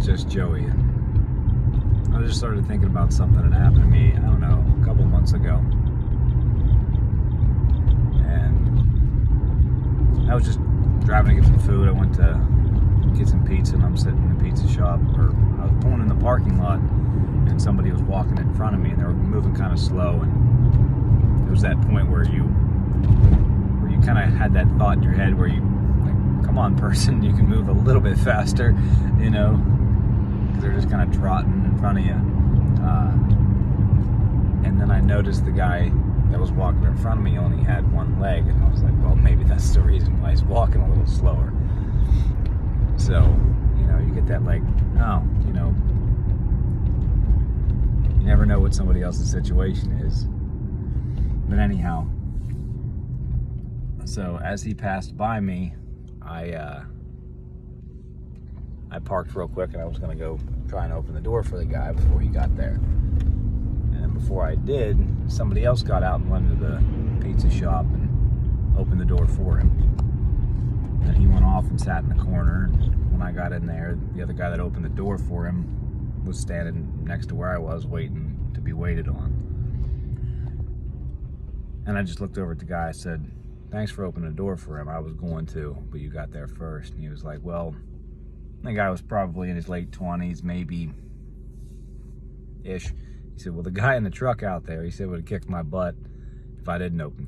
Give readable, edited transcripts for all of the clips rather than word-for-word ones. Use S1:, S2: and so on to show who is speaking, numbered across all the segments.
S1: just Joey. I just started thinking about something that happened to me, I don't know, a couple months ago. And I was just driving to get some food. I went to get some pizza, and I'm sitting in the pizza shop, or I was pulling in the parking lot, and somebody was walking in front of me, and they were moving kind of slow. And there was that point where you kind of had that thought in your head where you, like, come on, person, you can move a little bit faster, you know, because they're just kind of trotting in front of you. And then I noticed the guy that was walking in front of me only had one leg, and I was like, well, maybe that's the reason why he's walking a little slower. So, you know, you get that, like, oh, you know, you never know what somebody else's situation is. But anyhow, so as he passed by me, I parked real quick, and I was gonna go try and open the door for the guy before he got there. And before I did, somebody else got out and went into the pizza shop and opened the door for him. And he went off and sat in the corner. And when I got in there, the other guy that opened the door for him was standing next to where I was, waiting to be waited on. And I just looked over at the guy. I said, thanks for opening the door for him. I was going to, but you got there first. And he was like, well, the guy was probably in his late 20s, maybe ish. He said, well, the guy in the truck out there, he said, would have kicked my butt if I didn't open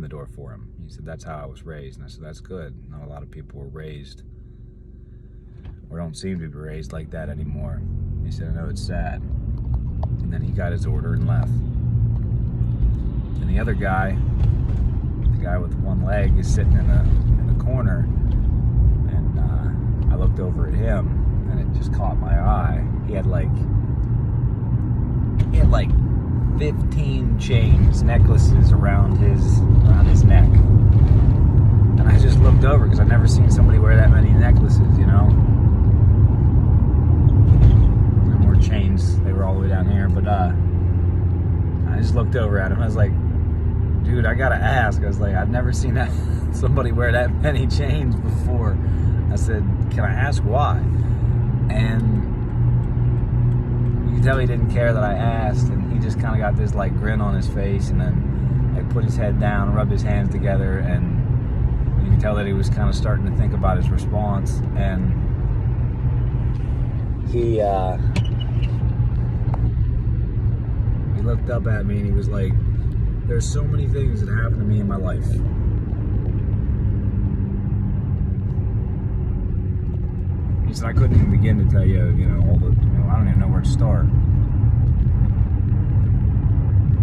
S1: the door for him. He said, that's how I was raised. And I said, that's good. Not a lot of people were raised, or don't seem to be raised like that anymore. He said, I know it's sad. And then he got his order and left. And the other guy, the guy with one leg, is sitting in the corner. And I looked over at him, and it just caught my eye. He had like 15 chains, necklaces around his neck. And I just looked over because I've never seen somebody wear that many necklaces, you know. No more chains. They were all the way down here, but I just looked over at him. I was like, dude, I gotta ask. I was like, I've never seen somebody wear that many chains before. I said, can I ask why? And you can tell he didn't care that I asked, and he just kind of got this like grin on his face, and then like put his head down, rubbed his hands together, and you can tell that he was kind of starting to think about his response. And he looked up at me, and he was like, there's so many things that happened to me in my life. He said, I couldn't even begin to tell you, all the, I don't even know where to start.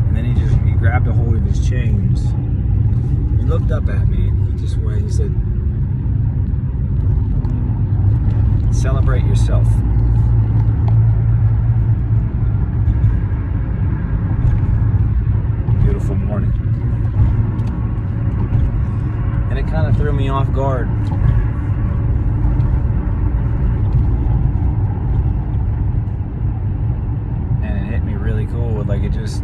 S1: And then he grabbed a hold of his chains. He looked up at me, and he said, celebrate yourself. Beautiful morning. And it kind of threw me off guard. Really cool with like, it just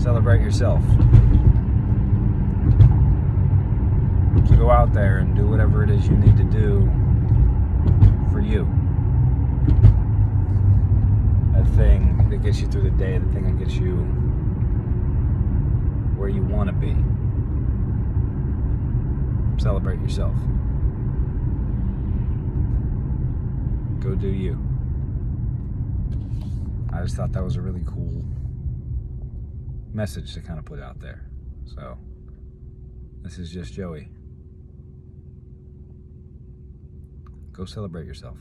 S1: celebrate yourself. So go out there and do whatever it is you need to do for you. That thing that gets you through the day, the thing that gets you where you want to be. Celebrate yourself. Go do you. I just thought that was a really cool message to kind of put out there. So, this is just Joey. Go celebrate yourself.